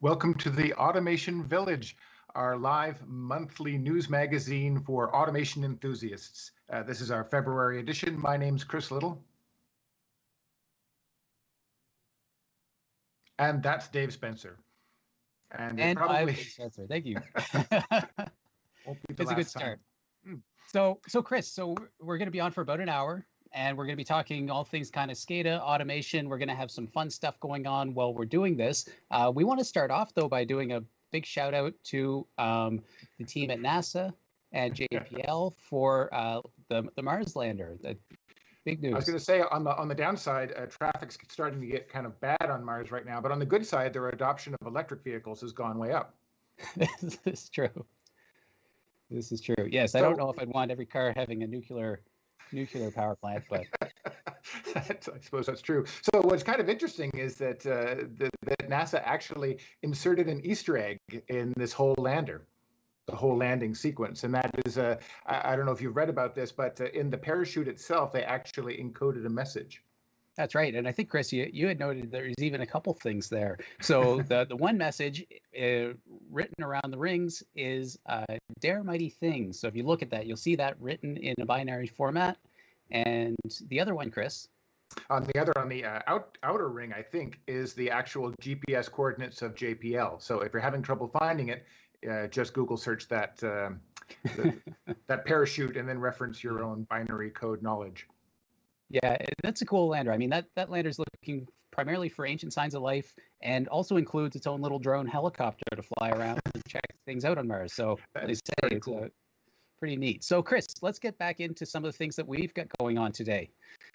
Welcome to the Automation Village, our live monthly news magazine for automation enthusiasts. This is our February edition. My name's Chris Little. And that's Dave Spencer. And I'm Dave Spencer. Thank you. It's a good start. So Chris, we're going to be on for about an hour, and we're going to be talking all things kind of SCADA, automation. We're going to have some fun stuff going on while we're doing this. We want to start off, though, by doing a big shout out to the team at NASA and JPL for the Mars lander. Big news. I was going to say, on the downside, traffic's starting to get kind of bad on Mars right now. But on the good side, their adoption of electric vehicles has gone way up. This is true. This is true. Yes, I don't know if I'd want every car having a nuclear power plant, but I suppose that's true. So what's kind of interesting is that that NASA actually inserted an Easter egg in this whole lander, the whole landing sequence, and that is I don't know if you've read about this, but in the parachute itself, they actually encoded a message. That's right, and I think Chris, you had noted there's even a couple things there. So the one message written around the rings is "Dare mighty things." So if you look at that, you'll see that written in a binary format. And the other one, Chris. On the outer ring, I think, is the actual GPS coordinates of JPL. So if you're having trouble finding it, just Google search that that parachute and then reference your own binary code knowledge. Yeah, that's a cool lander. I mean, that lander's looking primarily for ancient signs of life, and also includes its own little drone helicopter to fly around and check things out on Mars. So they say it's pretty neat. So Chris, let's get back into some of the things that we've got going on today.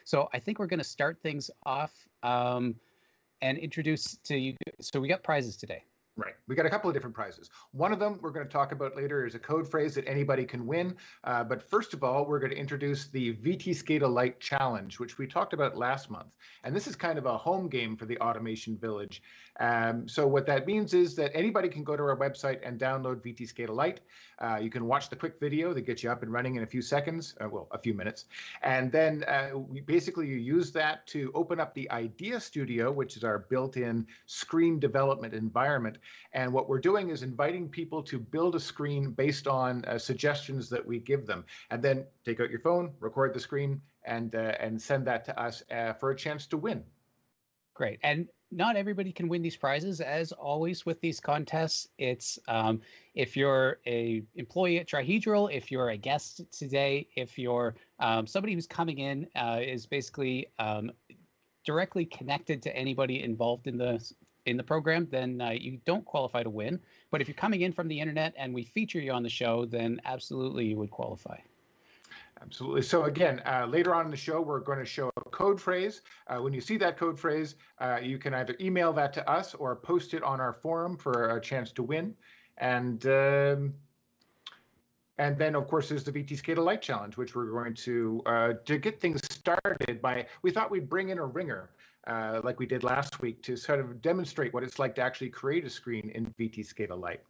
So I think we're going to start things off and introduce to you. So we got prizes today. Right. We got a couple of different prizes. One of them we're going to talk about later is a code phrase that anybody can win. But first of all, we're going to introduce the VTScada Lite Challenge, which we talked about last month. And this is kind of a home game for the Automation Village. So what that means is that anybody can go to our website and download VTScada Lite. You can watch the quick video that gets you up and running in a few seconds, well, a few minutes. And then you use that to open up the Idea Studio, which is our built-in screen development environment. And what we're doing is inviting people to build a screen based on suggestions that we give them, and then take out your phone, record the screen, and send that to us for a chance to win. Great. And not everybody can win these prizes. As always with these contests, it's if you're a employee at Trihedral, if you're a guest today, if you're somebody who's coming in is basically directly connected to anybody involved in the program, then you don't qualify to win. But if you're coming in from the internet and we feature you on the show, then absolutely you would qualify. Absolutely. So again, later on in the show, we're going to show a code phrase. When you see that code phrase, you can either email that to us or post it on our forum for a chance to win. And then, of course, there's the VTScada Lite Challenge, which we're going to get things started by. We thought we'd bring in a ringer, like we did last week, to sort of demonstrate what it's like to actually create a screen in VTScada Lite.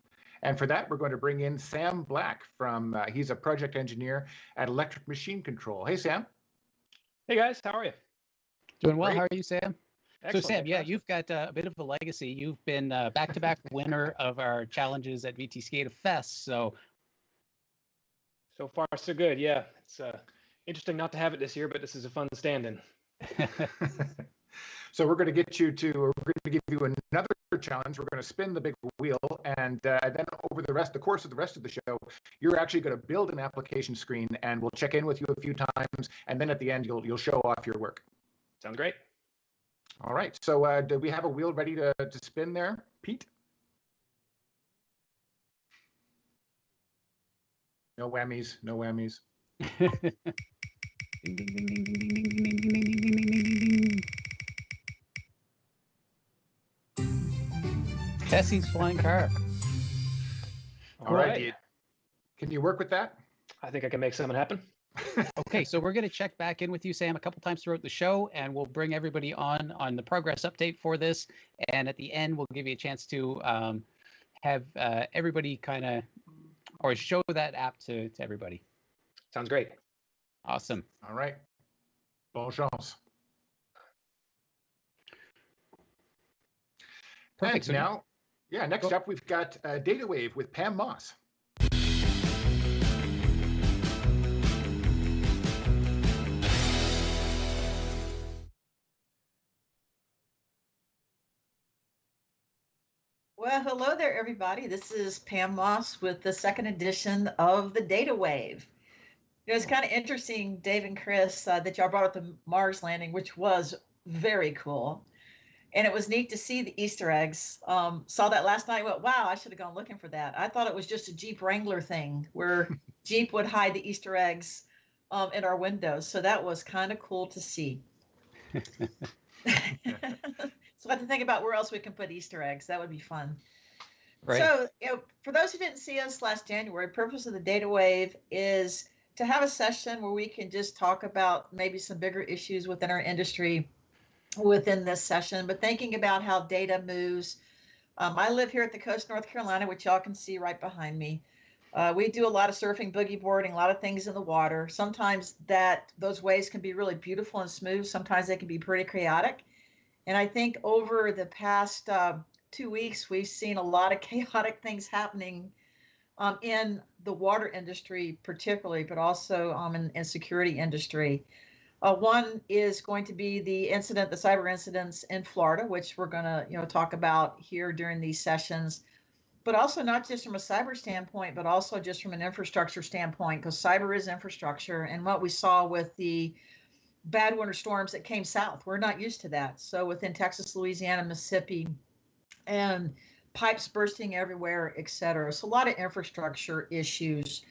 And for that, we're going to bring in Sam Black from, he's a project engineer at Electric Machine Control. Hey, Sam. Hey, guys. How are you? Doing well. Great. How are you, Sam? Excellent. So, Sam, yeah, you've got a bit of a legacy. You've been back-to-back winner of our challenges at VTScada Fest. So far, so good. Yeah, it's interesting not to have it this year, but this is a fun stand-in. So we're going to give you another challenge. We're going to spin the big wheel, and then over the course of the rest of the show, you're actually going to build an application screen, and we'll check in with you a few times, and then at the end you'll show off your work. Sounds great. All right. So do we have a wheel ready to spin there, Pete? No whammies. No whammies. Ding, ding, ding, ding, ding, ding, ding, ding, ding, ding, ding, ding. Tessie's flying car. All right. Can you work with that? I think I can make something happen. Okay, so we're going to check back in with you, Sam, a couple times throughout the show, and we'll bring everybody on the progress update for this. And at the end, we'll give you a chance to have everybody or show that app to everybody. Sounds great. Awesome. All right. Bonne chance. Perfect. And now Yeah, next up we've got Data Wave with Pam Moss. Well, hello there, everybody. This is Pam Moss with the second edition of the Data Wave. It's kind of interesting, Dave and Chris, that y'all brought up the Mars landing, which was very cool. And it was neat to see the Easter eggs. Saw that last night. Went, wow, I should have gone looking for that. I thought it was just a Jeep Wrangler thing where Jeep would hide the Easter eggs in our windows. So that was kind of cool to see. So I have to think about where else we can put Easter eggs. That would be fun. Right. So, for those who didn't see us last January, the purpose of the Data Wave is to have a session where we can just talk about maybe some bigger issues within our industry within this session, but thinking about how data moves. I live here at the coast of North Carolina, which y'all can see right behind me. We do a lot of surfing, boogie boarding, a lot of things in the water. Sometimes those waves can be really beautiful and smooth. Sometimes they can be pretty chaotic. And I think over the past 2 weeks, we've seen a lot of chaotic things happening in the water industry, particularly, but also in security industry. One is going to be the cyber incidents in Florida, which we're going to talk about here during these sessions. But also not just from a cyber standpoint, but also just from an infrastructure standpoint, because cyber is infrastructure. And what we saw with the bad winter storms that came south, we're not used to that. So within Texas, Louisiana, Mississippi, and pipes bursting everywhere, et cetera. So a lot of infrastructure issues.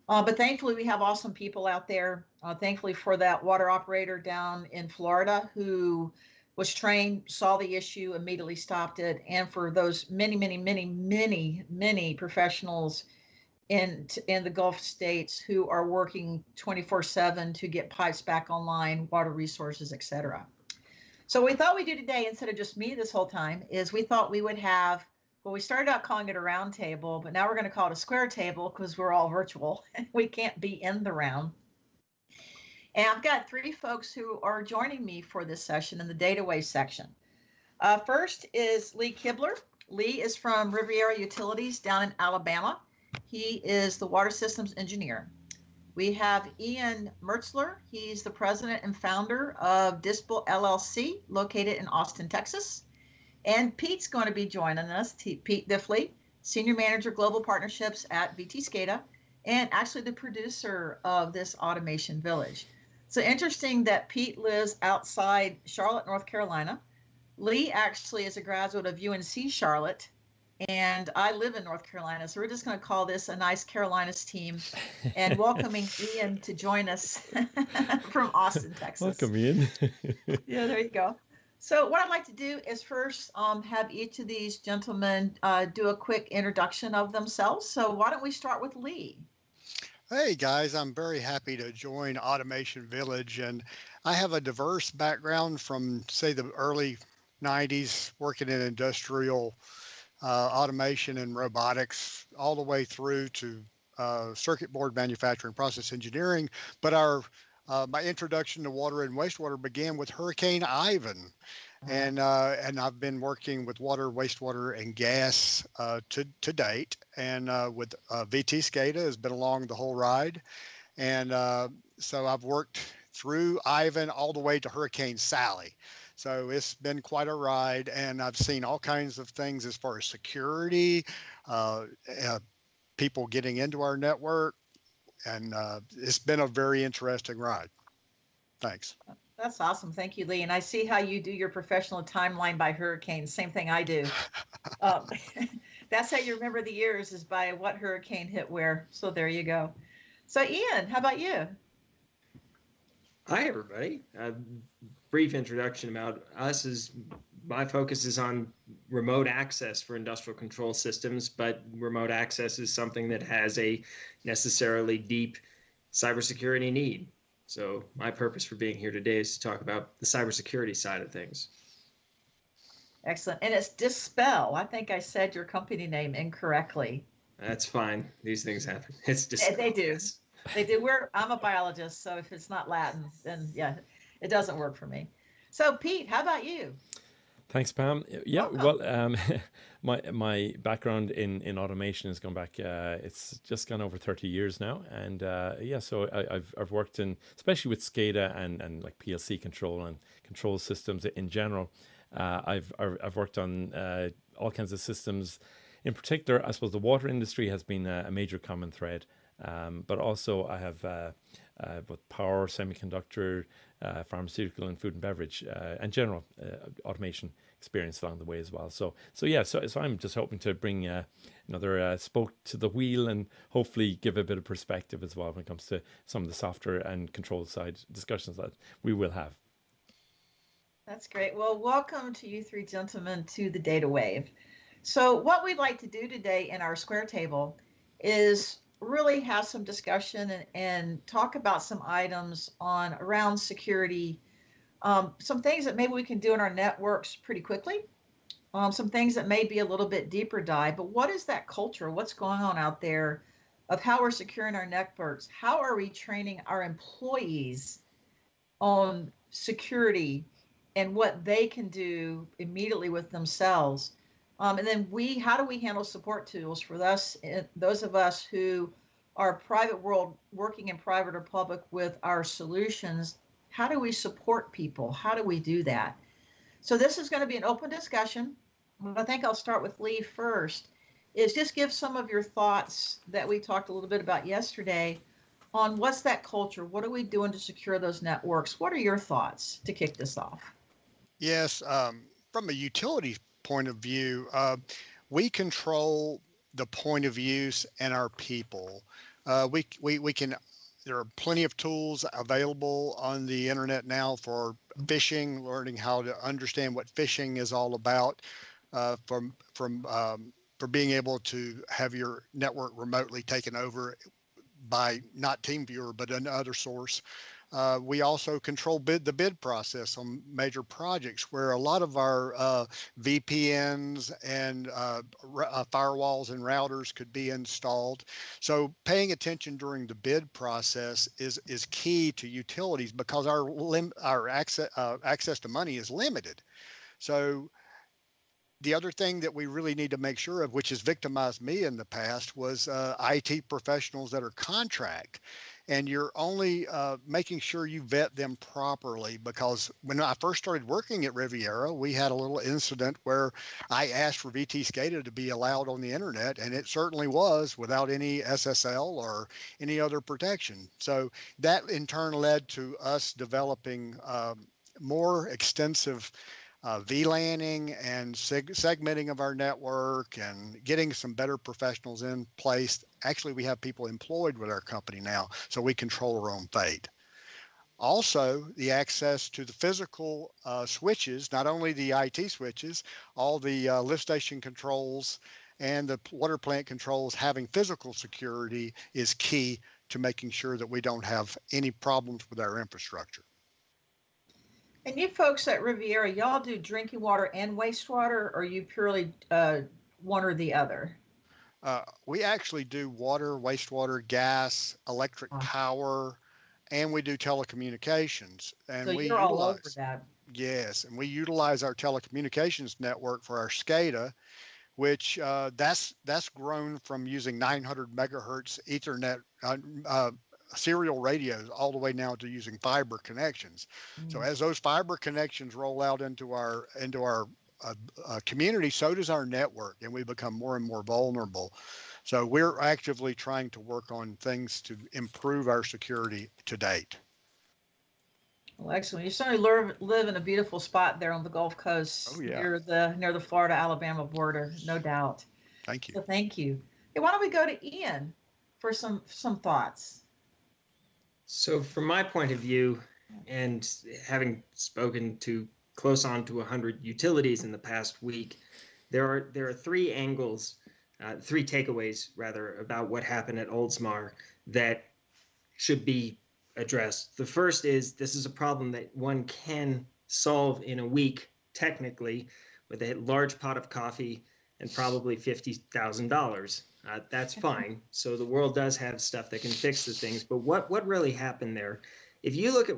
But thankfully, we have awesome people out there. Thankfully for that water operator down in Florida who was trained, saw the issue, immediately stopped it. And for those many, many, many, many, many professionals in the Gulf states who are working 24/7 to get pipes back online, water resources, et cetera. So what we thought we'd do today, instead of just me this whole time, is we thought we would have, well, we started out calling it a round table, but now we're going to call it a square table because we're all virtual. We can't be in the round. And I've got 3 folks who are joining me for this session in the Data Wave section. First is Lee Kibler. Lee is from Riviera Utilities down in Alabama. He is the water systems engineer. We have Ian Mertzler. He's the president and founder of Dispel LLC, located in Austin, Texas. And Pete's going to be joining us, Pete Diffley, senior manager global partnerships at VTScada, and actually the producer of this automation village. So interesting that Pete lives outside Charlotte, North Carolina. Lee actually is a graduate of UNC Charlotte, and I live in North Carolina. So we're just going to call this a nice Carolinas team, and welcoming Ian to join us from Austin, Texas. Welcome, Ian. Yeah, there you go. So what I'd like to do is first have each of these gentlemen do a quick introduction of themselves. So why don't we start with Lee? Hey guys, I'm very happy to join Automation Village, and I have a diverse background from, say, the early 90s, working in industrial automation and robotics, all the way through to circuit board manufacturing, process engineering. But my introduction to water and wastewater began with Hurricane Ivan, and I've been working with water, wastewater, and gas to date, and with VTScada has been along the whole ride, and so I've worked through Ivan all the way to Hurricane Sally. So it's been quite a ride, and I've seen all kinds of things as far as security, people getting into our network, and it's been a very interesting ride. Thanks. That's awesome. Thank you, Lee. And I see how you do your professional timeline by hurricanes. Same thing I do. That's how you remember the years, is by what hurricane hit where. So there you go. So Ian, how about you? Hi, everybody. Brief introduction about us is my focus is on remote access for industrial control systems, but remote access is something that has a necessarily deep cybersecurity need. So my purpose for being here today is to talk about the cybersecurity side of things. Excellent. And it's Dispel. I think I said your company name incorrectly. That's fine. These things happen. It's Dispel. They do. They do. I'm a biologist, so if it's not Latin, then yeah, it doesn't work for me. So Pete, how about you? Thanks, Pam. Yeah, well, my background in automation has gone back. It's just gone over 30 years now, and so I've worked in, especially with SCADA and like PLC control and control systems in general. I've worked on all kinds of systems. In particular, I suppose the water industry has been a major common thread, but also I have both power, semiconductor, pharmaceutical, and food and beverage, and general automation experience along the way as well. So I'm just hoping to bring another spoke to the wheel and hopefully give a bit of perspective as well when it comes to some of the software and control side discussions that we will have. That's great. Well, welcome to you three gentlemen to the Data Wave. So what we'd like to do today in our square table is really have some discussion and talk about some items around security, some things that maybe we can do in our networks pretty quickly, some things that may be a little bit deeper dive, but what is that culture? What's going on out there of how we're securing our networks? How are we training our employees on security and what they can do immediately with themselves? And then how do we handle support tools for us, those of us who are private world, working in private or public with our solutions? How do we support people? How do we do that? So this is going to be an open discussion. I think I'll start with Lee first, is just give some of your thoughts that we talked a little bit about yesterday on what's that culture? What are we doing to secure those networks? What are your thoughts to kick this off? Yes, from a utility point of view, we control the point of use and our people. We can. There are plenty of tools available on the internet now for phishing, learning how to understand what phishing is all about, for being able to have your network remotely taken over by not TeamViewer but another source. We also control the bid process on major projects where a lot of our VPNs and firewalls and routers could be installed. So paying attention during the bid process is key to utilities because our access to money is limited. So the other thing that we really need to make sure of, which has victimized me in the past, was IT professionals that are contract. And you're only making sure you vet them properly, because when I first started working at Riviera, we had a little incident where I asked for VTScada to be allowed on the internet, and it certainly was without any SSL or any other protection. So that in turn led to us developing more extensive VLANing and segmenting of our network and getting some better professionals in place. Actually, we have people employed with our company now, so we control our own fate. Also, the access to the physical switches, not only the IT switches, all the lift station controls and the water plant controls, having physical security is key to making sure that we don't have any problems with our infrastructure. And you folks at Riviera, y'all do drinking water and wastewater, or are you purely one or the other? We actually do water, wastewater, gas, electric power, and we do telecommunications. And so you're all over that. Yes, and we utilize our telecommunications network for our SCADA, which that's grown from using 900 megahertz Ethernet serial radios all the way now to using fiber connections. So as those fiber connections roll out into our community, so does our network, and we become more and more vulnerable. So we're actively trying to work on things to improve our security to date. Well, excellent. You certainly live in a beautiful spot there on the Gulf Coast, near the Florida-Alabama border, no doubt. Thank you. So thank you. Hey, why don't we go to Ian for some thoughts? So from my point of view, and having spoken to close on to 100 utilities in the past week, there are three takeaways rather about what happened at Oldsmar that should be addressed. The first is this is a problem that one can solve in a week, technically, with a large pot of coffee and probably $50,000. That's fine. So the world does have stuff that can fix the things. But what really happened there, if you look at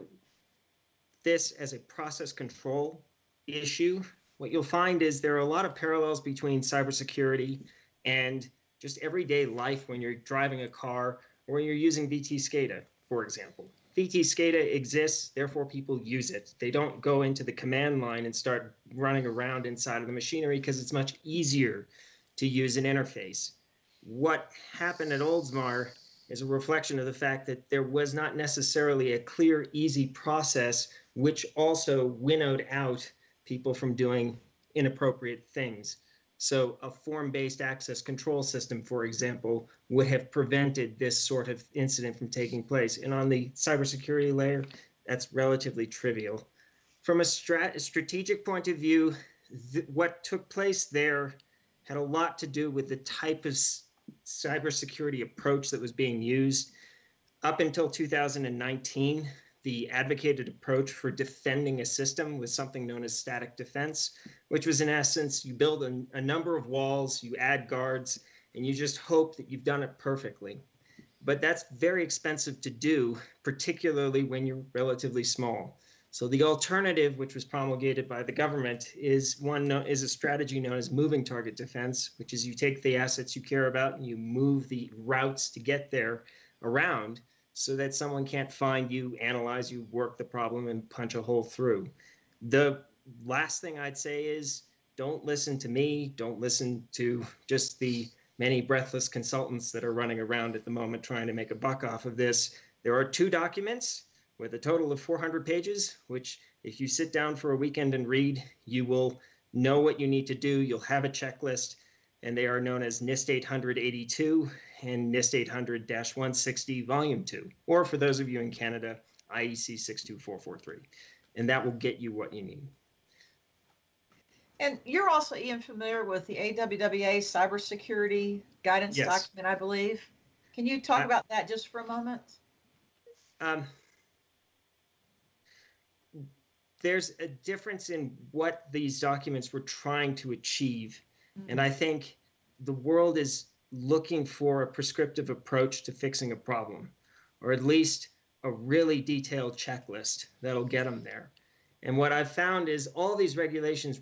this as a process control issue, what you'll find is there are a lot of parallels between cybersecurity and just everyday life when you're driving a car or when you're using VTScada, for example. VTScada exists, therefore people use it. They don't go into the command line and start running around inside of the machinery because it's much easier to use an interface. What happened at Oldsmar is a reflection of the fact that there was not necessarily a clear, easy process, which also winnowed out people from doing inappropriate things. So a form-based access control system, for example, would have prevented this sort of incident from taking place. And on the cybersecurity layer, that's relatively trivial. From a strategic point of view, what took place there had a lot to do with the type of cybersecurity approach that was being used. Up until 2019, the advocated approach for defending a system was something known as static defense, which was in essence, you build a number of walls, you add guards, and you just hope that you've done it perfectly. But that's very expensive to do, particularly when you're relatively small. So the alternative, which was promulgated by the government, is a strategy known as moving target defense, which is you take the assets you care about and you move the routes to get there around so that someone can't find you, analyze you, work the problem, and punch a hole through. The last thing I'd say is don't listen to me, don't listen to just the many breathless consultants that are running around at the moment trying to make a buck off of this. There are 2 documents with a total of 400 pages, which if you sit down for a weekend and read, you will know what you need to do. You'll have a checklist, and they are known as NIST 882 and NIST 800-160 Volume 2, or for those of you in Canada, IEC 62443. And that will get you what you need. And you're also, Ian, familiar with the AWWA cybersecurity guidance document, I believe. Can you talk about that just for a moment? There's a difference in what these documents were trying to achieve. Mm-hmm. And I think the world is looking for a prescriptive approach to fixing a problem, or at least a really detailed checklist that'll get them there. And what I've found is all these regulations,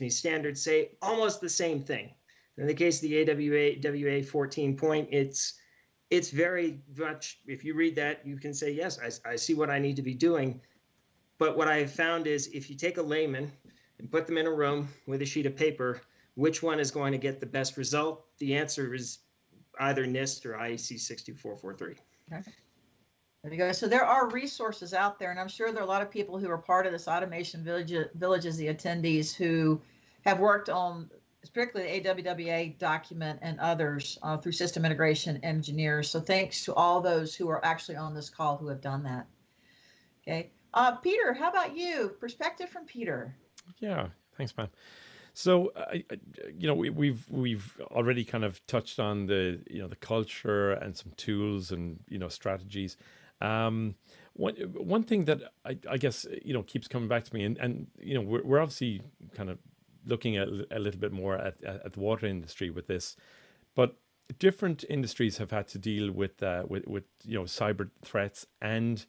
standards say almost the same thing. In the case of the AWA 14 point, it's very much, if you read that, you can say, yes, I see what I need to be doing. But what I have found is if you take a layman and put them in a room with a sheet of paper, which one is going to get the best result? The answer is either NIST or IEC 62443. Okay. There you go. So there are resources out there, and I'm sure there are a lot of people who are part of this automation villages, the attendees who have worked on particularly the AWWA document and others through system integration engineers. So thanks to all those who are actually on this call who have done that. Okay. Peter, how about you? Perspective from Peter. Yeah, thanks, Pam. So, we've already kind of touched on the culture and some tools and strategies. One thing that I guess keeps coming back to me, and we're obviously kind of looking at a little bit more at the water industry with this, but different industries have had to deal with cyber threats and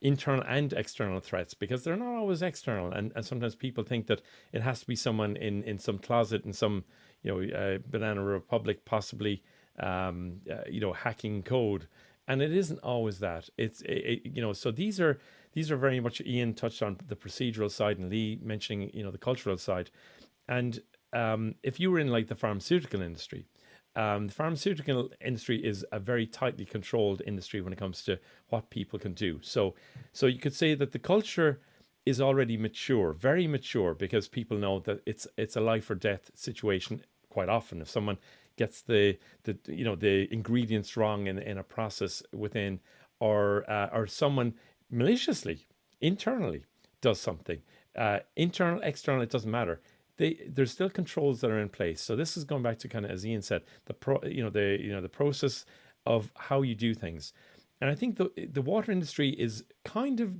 internal and external threats, because they're not always external, and sometimes people think that it has to be someone in some closet in some Banana Republic possibly hacking code, and it isn't always that. So these are very much, Ian touched on the procedural side and Lee mentioning the cultural side, and if you were in like the pharmaceutical industry. The pharmaceutical industry is a very tightly controlled industry when it comes to what people can do. So you could say that the culture is already mature, very mature, because people know that it's a life or death situation quite often. If someone gets the ingredients wrong in a process within, or someone maliciously internally does something, internal, external, it doesn't matter. There's still controls that are in place. So this is going back to kind of, as Ian said, the process of how you do things. And I think the water industry is kind of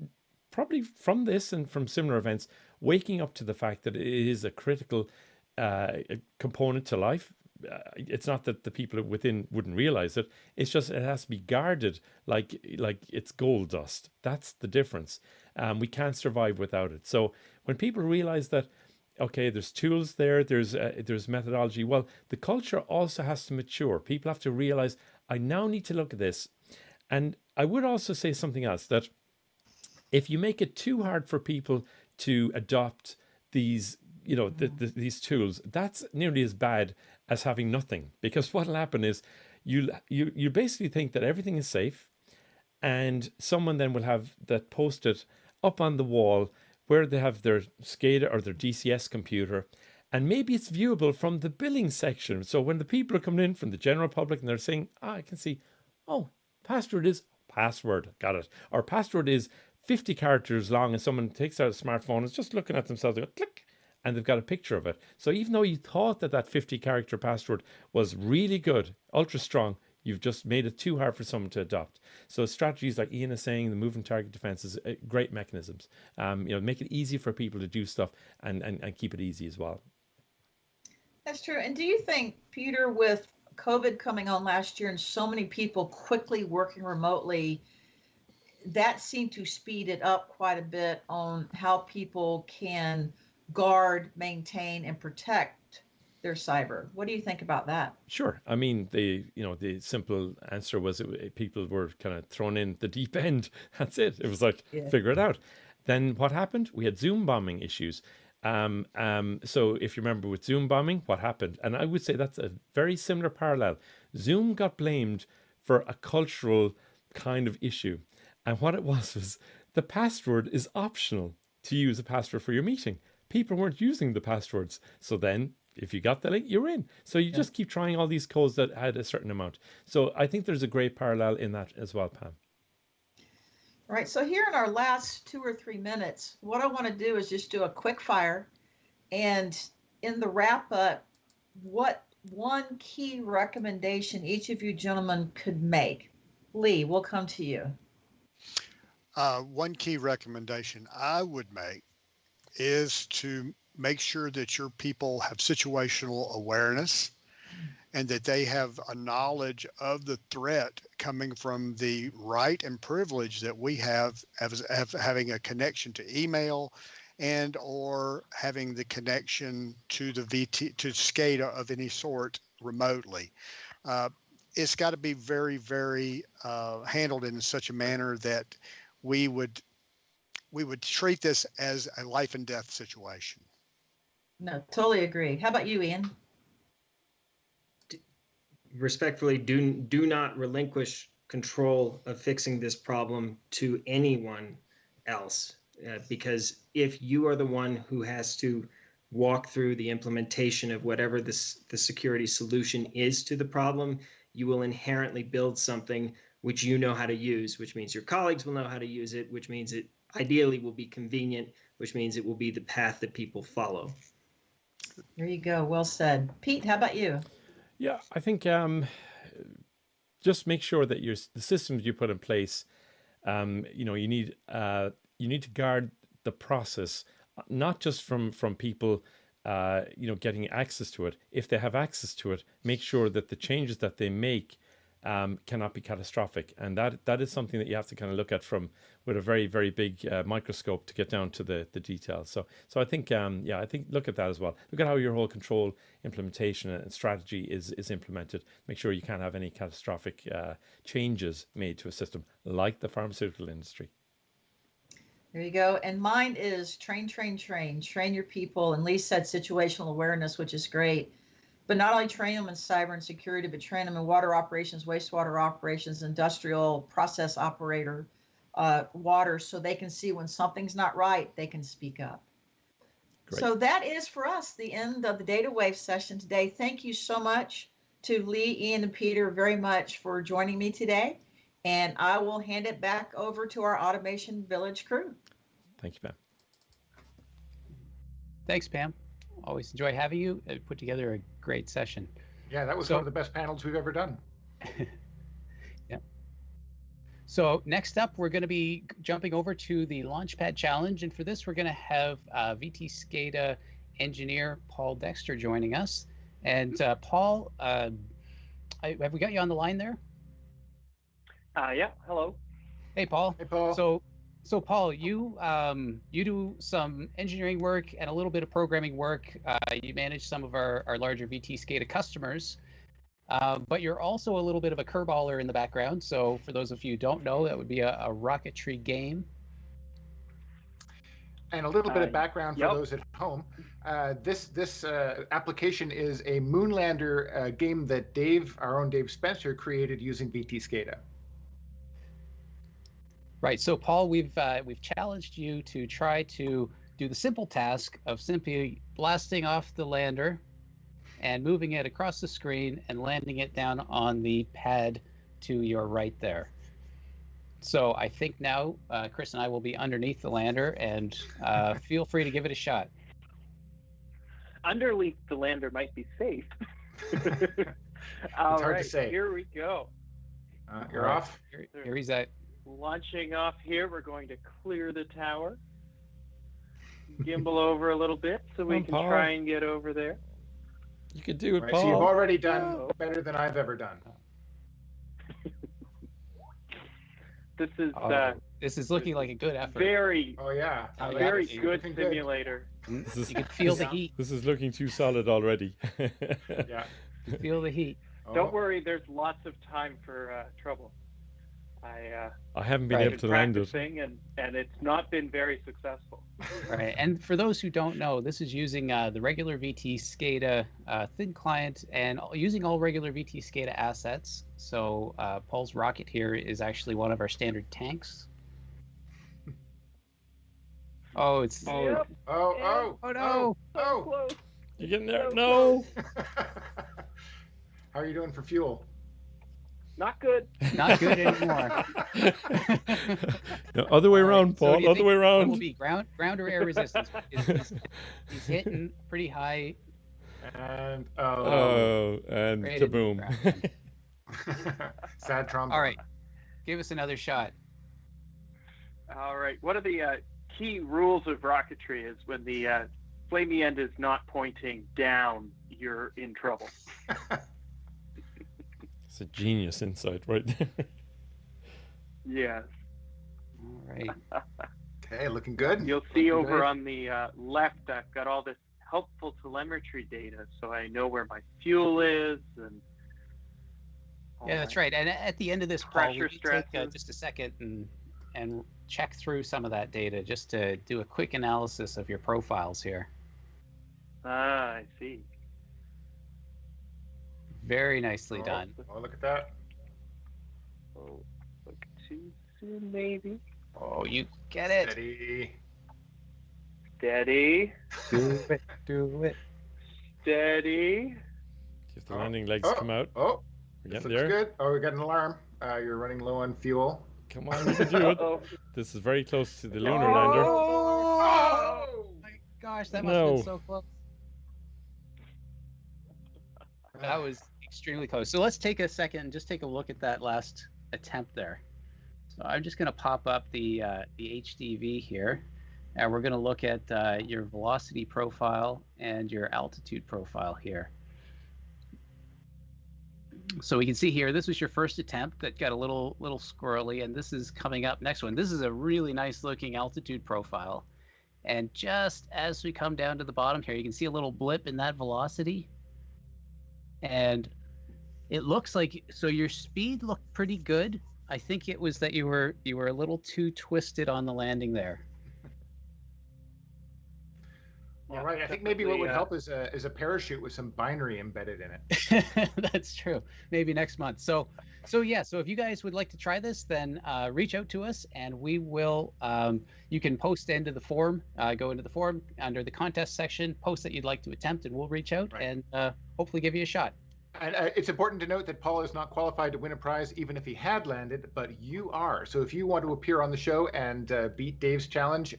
probably from this and from similar events, waking up to the fact that it is a critical component to life, it's not that the people within wouldn't realize it. It's just it has to be guarded like it's gold dust. That's the difference. We can't survive without it. So when people realize that, okay, there's tools there, there's methodology. Well, the culture also has to mature. People have to realize, I now need to look at this. And I would also say something else, that if you make it too hard for people to adopt these, these tools, that's nearly as bad as having nothing. Because what will happen is you basically think that everything is safe, and someone then will have that posted up on the wall where they have their SCADA or their DCS computer, and maybe it's viewable from the billing section. So when the people are coming in from the general public and they're saying, I can see, password is password, got it. Or password is 50 characters long, and someone takes out a smartphone and is just looking at themselves, they go, click, and they've got a picture of it. So even though you thought that 50 character password was really good, ultra strong, you've just made it too hard for someone to adopt. So strategies like Ian is saying, the moving target defense is great mechanisms. Make it easy for people to do stuff and keep it easy as well. That's true. And do you think, Peter, with COVID coming on last year and so many people quickly working remotely, that seemed to speed it up quite a bit on how people can guard, maintain, and protect their cyber? What do you think about that? Sure. I mean, the simple answer was people were kind of thrown in the deep end. That's it. It was like, figure it out. Then what happened? We had Zoom bombing issues. So if you remember with Zoom bombing, what happened? And I would say that's a very similar parallel. Zoom got blamed for a cultural kind of issue. And what it was the password is optional to use a password for your meeting. People weren't using the passwords. So then if you got the link, you're in. So you just keep trying all these codes that had a certain amount. So I think there's a great parallel in that as well, Pam. All right. So here in our last 2 or 3 minutes, what I want to do is just do a quick fire. And in the wrap up, what one key recommendation each of you gentlemen could make? Lee, we'll come to you. One key recommendation I would make is to make sure that your people have situational awareness and that they have a knowledge of the threat coming from the right and privilege that we have as having a connection to email and or having the connection to the to SCADA of any sort remotely. It's got to be very, very handled in such a manner that we would treat this as a life and death situation. No, totally agree. How about you, Ian? Respectfully, do not relinquish control of fixing this problem to anyone else, because if you are the one who has to walk through the implementation of whatever the security solution is to the problem, you will inherently build something which you know how to use, which means your colleagues will know how to use it, which means it ideally will be convenient, which means it will be the path that people follow. There you go. Well said. Pete, how about you? Yeah, I think just make sure that the systems you put in place, you need to guard the process, not just from people, getting access to it. If they have access to it, make sure that the changes that they make cannot be catastrophic, and that is something that you have to kind of look at with a very, very big microscope to get down to the details. So I think I think look at that as well. Look at how your whole control implementation and strategy is implemented. Make sure you can't have any catastrophic changes made to a system like the pharmaceutical industry. There you go. And mine is train your people. And Lee said situational awareness, which is great. But not only train them in cyber and security, but train them in water operations, wastewater operations, industrial process operator, water, so they can see when something's not right, they can speak up. Great. So that is for us the end of the Data Wave session today. Thank you so much to Lee, Ian, and Peter very much for joining me today. And I will hand it back over to our Automation Village crew. Thank you, Pam. Thanks, Pam. Always enjoy having you. Put together a great session. Yeah, that was one of the best panels we've ever done. Yeah. So next up, we're going to be jumping over to the Launchpad Challenge. And for this, we're going to have VTScada engineer Paul Dexter joining us. And Paul, have we got you on the line there? Yeah. Hello. Hey, Paul. Hey, Paul. So Paul, you do some engineering work and a little bit of programming work. You manage some of our larger VTScada customers, but you're also a little bit of a curveballer in the background. So for those of you who don't know, that would be a rocketry game. And a little bit of background for those at home. This application is a Moonlander game that our own Dave Spencer, created using VTScada. Right. So Paul, we've challenged you to try to do the simple task of simply blasting off the lander and moving it across the screen and landing it down on the pad to your right there. So I think now Chris and I will be underneath the lander, and feel free to give it a shot. Underneath the lander might be safe. It's hard to say. Here we go. You're off. Here he's at. Launching off here, we're going to clear the tower. Gimbal over a little bit so we can try and get over there. You can do it, Right, Paul. so you've already done better than I've ever done. This is looking like a good effort. Very very good simulator. You can feel the heat. This is looking too solid already. Yeah. You feel the heat. Don't worry, there's lots of time for trouble. I haven't been able to land it. And it's not been very successful. Right, and for those who don't know, this is using the regular VTScada thin client and using all regular VTScada assets. So Paul's rocket here is actually one of our standard tanks. Oh, it's no! You getting there? No. How are you doing for fuel? Not good. Not good anymore. No, other way around, Paul. So other way around. It will be ground or air resistance. He's hitting pretty high. And and kaboom. Sad trombone. All right, give us another shot. All right. One of the key rules of rocketry is when the flamey end is not pointing down, you're in trouble. It's a genius insight right there. Yes. All right. Okay, looking good. You'll see over on the left, I've got all this helpful telemetry data, so I know where my fuel is and. Yeah, that's right. And at the end of this, Paul, we Pressure take just a second and check through some of that data just to do a quick analysis of your profiles here. Ah, I see. Very nicely done. Oh, look at that. Oh, look too soon, maybe. Oh, you get it. Steady. Steady. Do it. Do it. Steady. If the landing legs come out. Oh, We're this getting looks there. good. Oh, we got an alarm. You're running low on fuel. Come on, you can do it. This is very close to the lunar lander. Oh my gosh, that must have been so close. That was extremely close. So let's take a second and just take a look at that last attempt there. So I'm just going to pop up the HDV here, and we're going to look at your velocity profile and your altitude profile here. So we can see here, this was your first attempt that got a little squirrely, and this is coming up next one. This is a really nice looking altitude profile. And just as we come down to the bottom here, you can see a little blip in that velocity. And it looks like, so your speed looked pretty good. I think it was that you were a little too twisted on the landing there. All right, I think maybe what would help is a parachute with some binary embedded in it. That's true. Maybe next month. So if you guys would like to try this, then reach out to us, and we will. You can post into the forum. Go into the forum under the contest section, post that you'd like to attempt, and we'll reach out and hopefully give you a shot. And it's important to note that Paul is not qualified to win a prize, even if he had landed, but you are. So if you want to appear on the show and beat Dave's challenge,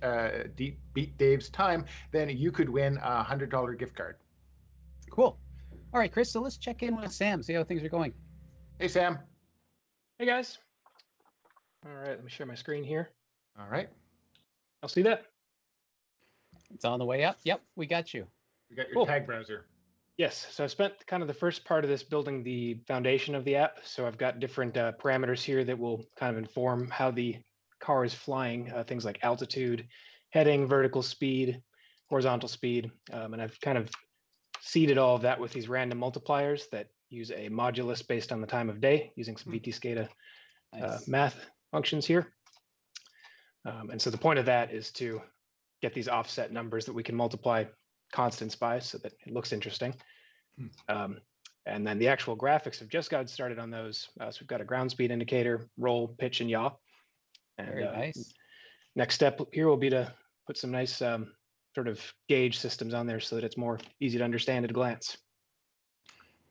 beat Dave's time, then you could win a $100 gift card. Cool. All right, Chris, so let's check in with Sam, see how things are going. Hey, Sam. Hey, guys. All right, let me share my screen here. All right. I'll see that. It's on the way up. Yep, we got you. We got your tag browser. Yes, so I spent kind of the first part of this building the foundation of the app. So I've got different parameters here that will kind of inform how the car is flying, things like altitude, heading, vertical speed, horizontal speed. And I've kind of seeded all of that with these random multipliers that use a modulus based on the time of day using some VTScada Nice. math functions here. And so the point of that is to get these offset numbers that we can multiply constants by so that it looks interesting. And then the actual graphics have just got started on those. So we've got a ground speed indicator, roll, pitch, and yaw. And, Very nice. Next step here will be to put some nice sort of gauge systems on there so that it's more easy to understand at a glance.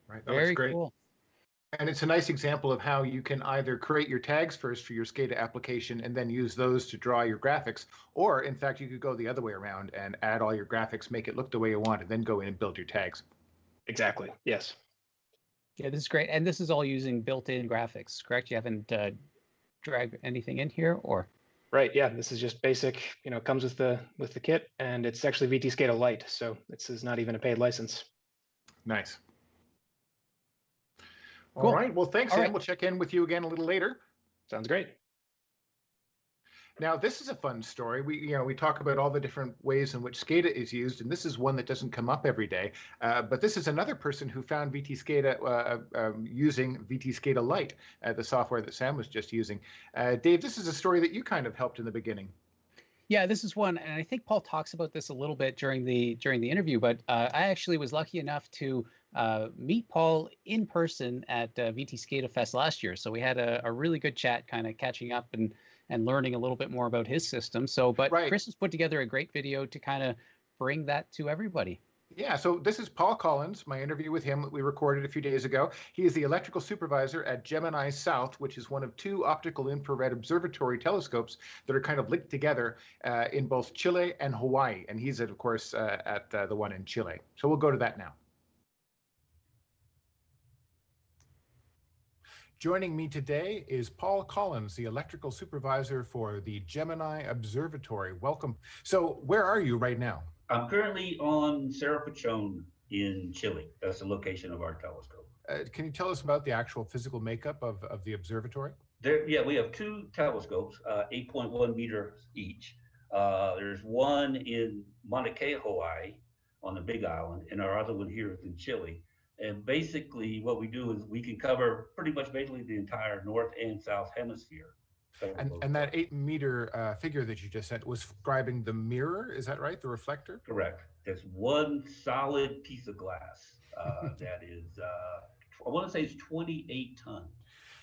Right, that Very looks great. cool. And it's a nice example of how you can either create your tags first for your SCADA application and then use those to draw your graphics, or in fact, you could go the other way around and add all your graphics, make it look the way you want, and then go in and build your tags. Exactly. Yes. Yeah, this is great. And this is all using built-in graphics, correct? You haven't dragged anything in here, or? Right. Yeah. This is just basic. Comes with the kit, and it's actually VTScada Lite, so this is not even a paid license. Nice. Cool. All right. Well, thanks, All Sam. right. We'll check in with you again a little later. Sounds great. Now, this is a fun story. We talk about all the different ways in which SCADA is used, and this is one that doesn't come up every day. But this is another person who found VTScada using VTScada Lite, the software that Sam was just using. Dave, this is a story that you kind of helped in the beginning. Yeah, this is one, and I think Paul talks about this a little bit during the interview. But I actually was lucky enough to meet Paul in person at VTScada Fest last year. So we had a really good chat, kind of catching up and learning a little bit more about his system. So, but Right. Chris has put together a great video to kind of bring that to everybody. Yeah, so this is Paul Collins, my interview with him that we recorded a few days ago. He is the electrical supervisor at Gemini South, which is one of 2 optical infrared observatory telescopes that are kind of linked together in both Chile and Hawaii. And he's, of course, at the one in Chile. So we'll go to that now. Joining me today is Paul Collins, the electrical supervisor for the Gemini Observatory. Welcome. So where are you right now? I'm currently on Cerro Pachón in Chile. That's the location of our telescope. Can you tell us about the actual physical makeup of the observatory? Yeah, we have 2 telescopes, 8.1 meters each. There's one in Mauna Kea, Hawaii, on the Big Island, and our other one here is in Chile. And basically what we do is we can cover pretty much basically the entire North and South Hemisphere. And that 8-meter figure that you just said was describing the mirror, is that right? The reflector? Correct. There's one solid piece of glass that is, I want to say it's 28 tons.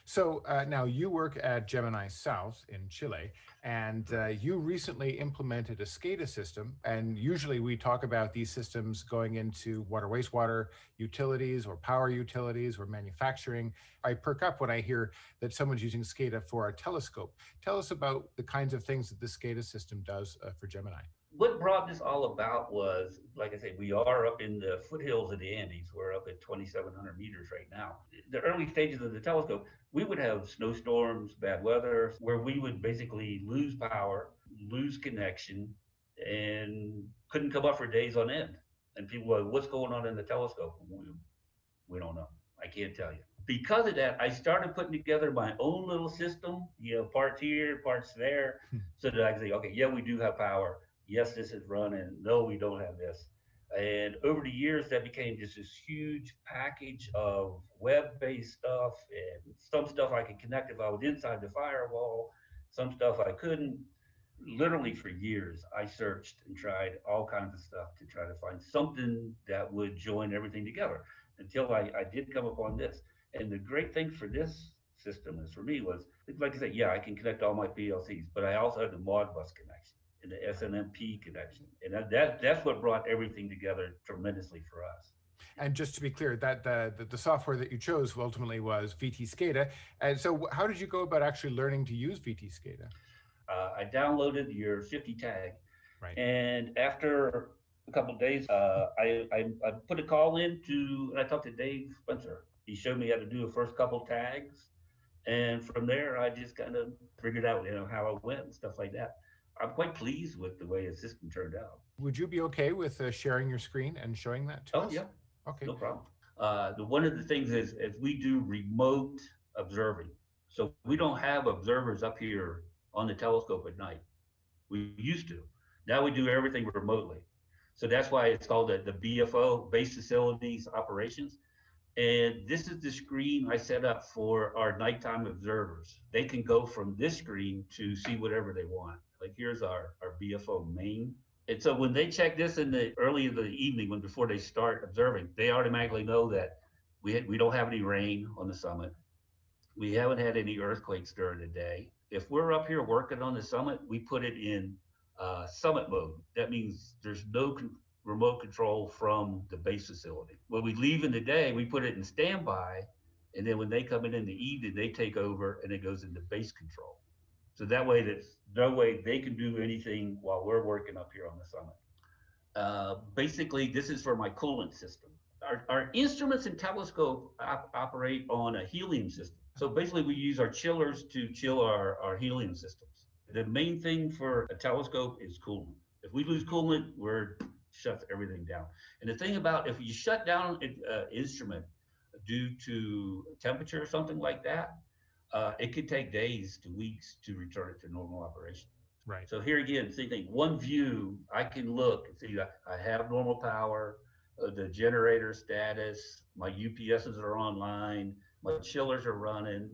So now you work at Gemini South in Chile, and you recently implemented a SCADA system. And usually we talk about these systems going into water, wastewater utilities or power utilities or manufacturing. I perk up when I hear that someone's using SCADA for a telescope. Tell us about the kinds of things that the SCADA system does for Gemini. What brought this all about was, like I say, we are up in the foothills of the Andes. We're up at 2,700 meters right now. The early stages of the telescope, we would have snowstorms, bad weather, where we would basically lose power, lose connection, and couldn't come up for days on end. And people were, what's going on in the telescope? We don't know. I can't tell you. Because of that, I started putting together my own little system, parts here, parts there, so that I could say, okay, yeah, we do have power. Yes, this is running. No, we don't have this. And over the years, that became just this huge package of web-based stuff, and some stuff I could connect if I was inside the firewall, some stuff I couldn't. Literally for years, I searched and tried all kinds of stuff to try to find something that would join everything together until I did come upon this. And the great thing for this system is for me was, like I said, yeah, I can connect all my PLCs, but I also have the Modbus connection and the SNMP connection. And that's what brought everything together tremendously for us. And just to be clear, that the software that you chose ultimately was VTScada. And so how did you go about actually learning to use VTScada? I downloaded your 50 tag. Right. And after a couple of days, I put a call in and I talked to Dave Spencer. He showed me how to do the first couple tags. And from there, I just kind of figured out, how it went and stuff like that. I'm quite pleased with the way the system turned out. Would you be okay with sharing your screen and showing that to us? Yeah. Okay. No problem. One of the things is we do remote observing. So we don't have observers up here on the telescope at night. We used to. Now we do everything remotely. So that's why it's called the BFO, Base Facilities Operations. And this is the screen I set up for our nighttime observers. They can go from this screen to see whatever they want. Like here's our BFO main. And so when they check this in the early in the evening, before they start observing, they automatically know that we don't have any rain on the summit. We haven't had any earthquakes during the day. If we're up here working on the summit, we put it in summit mode. That means there's no remote control from the base facility. When we leave in the day, we put it in standby. And then when they come in the evening, they take over and it goes into base control. So that way, there's no way they can do anything while we're working up here on the summit. Basically, this is for my coolant system. Our instruments and telescope operate on a helium system. So basically, we use our chillers to chill our helium systems. The main thing for a telescope is coolant. If we lose coolant, we're shuts everything down. And the thing about if you shut down an instrument due to temperature or something like that, it could take days to weeks to return it to normal operation. Right. So here again, same thing. One view, I can look and see that I have normal power, the generator status, my UPSs are online, my chillers are running.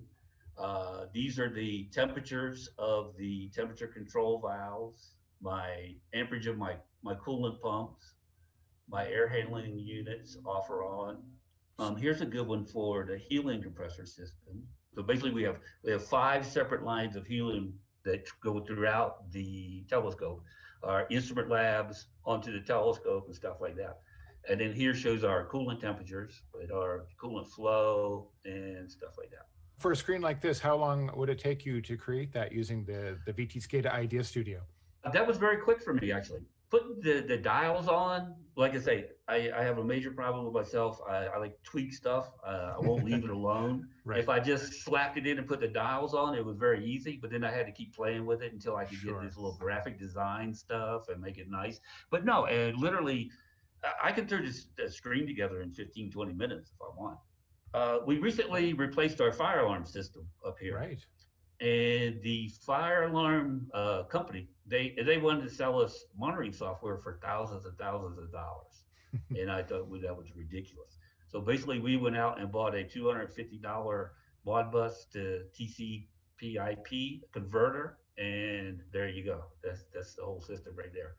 These are the temperatures of the temperature control valves, my amperage of my coolant pumps, my air handling units off or on. Here's a good one for the helium compressor system. So basically we have 5 separate lines of helium that go throughout the telescope, our instrument labs onto the telescope and stuff like that. And then here shows our coolant temperatures, our coolant flow and stuff like that. For a screen like this, how long would it take you to create that using the VTScada Idea Studio? That was very quick for me, actually. Putting the dials on, like I say, I have a major problem with myself. I like tweak stuff. I won't leave it alone. Right. If I just slapped it in and put the dials on, it was very easy, but then I had to keep playing with it until I could get this little graphic design stuff and make it nice. But no, literally, I can turn this screen together in 15, 20 minutes if I want. We recently replaced our fire alarm system up here. Right. And the fire alarm company, they wanted to sell us monitoring software for thousands and thousands of dollars. And I thought that was ridiculous. So basically we went out and bought a $250 Modbus to TCP/IP converter. And there you go. That's the whole system right there.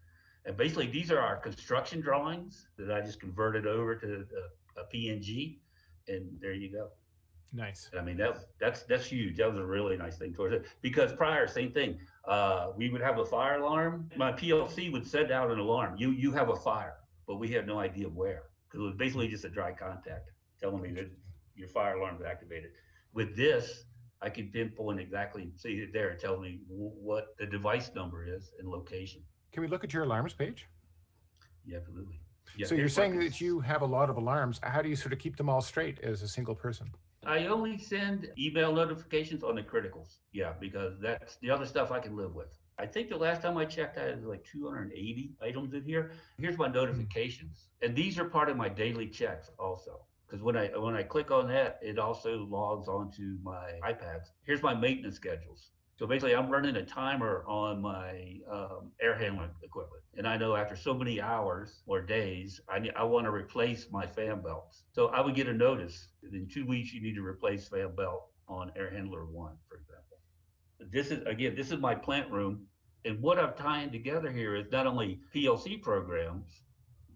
And basically these are our construction drawings that I just converted over to a PNG. And there you go. Nice. I mean, that's huge. That was a really nice thing towards it. Because prior, same thing. We would have a fire alarm. My PLC would send out an alarm. You have a fire, but we had no idea where. Because it was basically just a dry contact telling me that your fire alarm is activated. With this, I can pinpoint exactly, see it there, it tells me what the device number is and location. Can we look at your alarms page? Yeah, absolutely. Yeah, so you're saying that you have a lot of alarms. How do you sort of keep them all straight as a single person? I only send email notifications on the criticals. Yeah, because that's the other stuff I can live with. I think the last time I checked, I had like 280 items in here. Here's my notifications. And these are part of my daily checks also. Because when I click on that, it also logs onto my iPads. Here's my maintenance schedules. So basically, I'm running a timer on my air handling equipment. And I know after so many hours or days, I want to replace my fan belts. So I would get a notice. In 2 weeks, you need to replace fan belt on air handler 1, for example. This is my plant room. And what I'm tying together here is not only PLC programs,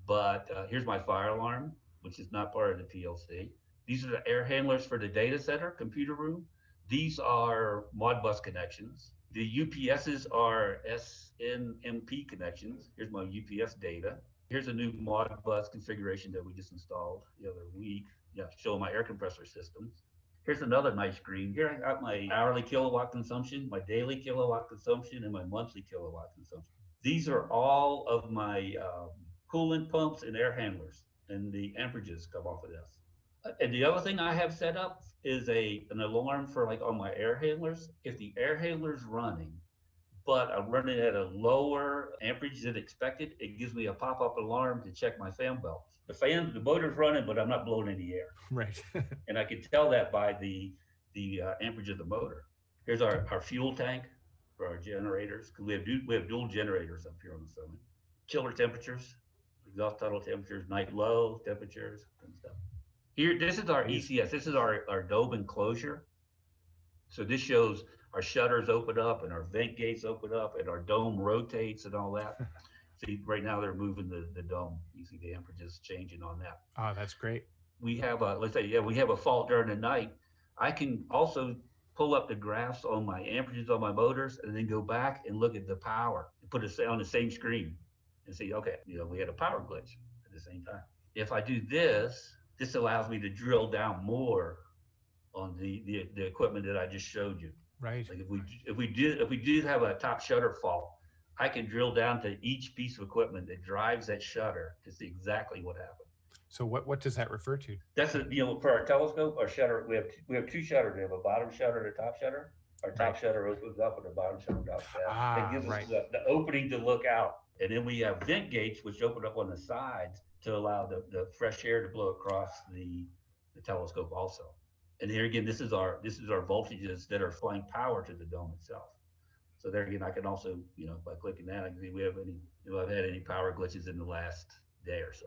but here's my fire alarm, which is not part of the PLC. These are the air handlers for the data center computer room. These are Modbus connections. The UPSs are SNMP connections. Here's my UPS data. Here's a new Modbus configuration that we just installed the other week. Yeah, showing my air compressor systems. Here's another nice screen. Here I got my hourly kilowatt consumption, my daily kilowatt consumption, and my monthly kilowatt consumption. These are all of my coolant pumps and air handlers, and the amperages come off of this. And the other thing I have set up is an alarm for like on my air handlers. If the air handler's running, but I'm running at a lower amperage than expected, it gives me a pop-up alarm to check my fan belt. The motor's running, but I'm not blowing any air. Right. And I can tell that by the amperage of the motor. Here's our fuel tank for our generators, because we have dual generators up here on the summit. Chiller temperatures, exhaust tunnel temperatures, night low temperatures, and stuff. Here, this is our ECS. This is our dome enclosure. So this shows our shutters open up and our vent gates open up and our dome rotates and all that. See, right now they're moving the dome. You see the amperages changing on that. Oh, that's great. We have we have a fault during the night. I can also pull up the graphs on my amperages on my motors and then go back and look at the power and put it on the same screen and see, okay, we had a power glitch at the same time. If I do this allows me to drill down more on the equipment that I just showed you. Right. Like if we do have a top shutter fault, I can drill down to each piece of equipment that drives that shutter to see exactly what happened. So what does that refer to? That's for our telescope, our shutter. We have two shutters. We have a bottom shutter and a top shutter. Our top shutter opens up and the bottom shutter drops down. It gives us the opening to look out. And then we have vent gates which open up on the sides to allow the fresh air to blow across the telescope also. And here again, this is our voltages that are supplying power to the dome itself. So there again, I can also, by clicking that, I can see I've had any power glitches in the last day or so.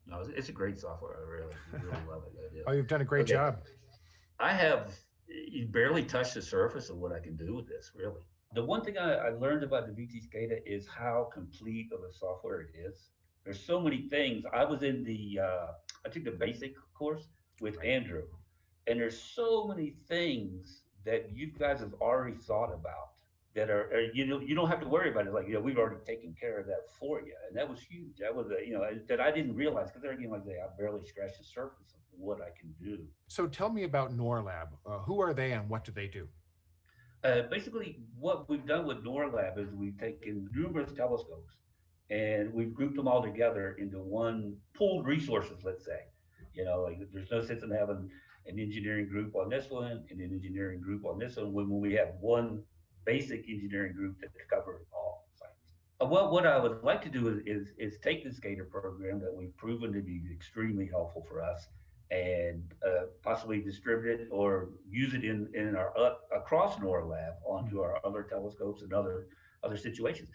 No, it's a great software. I really love it. Oh, you've done a great job. You barely touched the surface of what I can do with this, really. The one thing I learned about the VTScada is how complete of a software it is. There's so many things. I was in I took the basic course with Andrew, and there's so many things that you guys have already thought about that are you don't have to worry about it. Like, we've already taken care of that for you, and that was huge. That was that I didn't realize, because again, like I barely scratched the surface of what I can do. So tell me about NORLab. Who are they and what do they do? Basically, what we've done with NORLab is we've taken numerous telescopes and we've grouped them all together into one pooled resources. Let's say, like there's no sense in having an engineering group on this one and an engineering group on this one when we have one basic engineering group that cover all sites. What I would like to do is take this SCADA program that we've proven to be extremely helpful for us and possibly distribute it or use it in our across NORLab onto our other telescopes and other situations.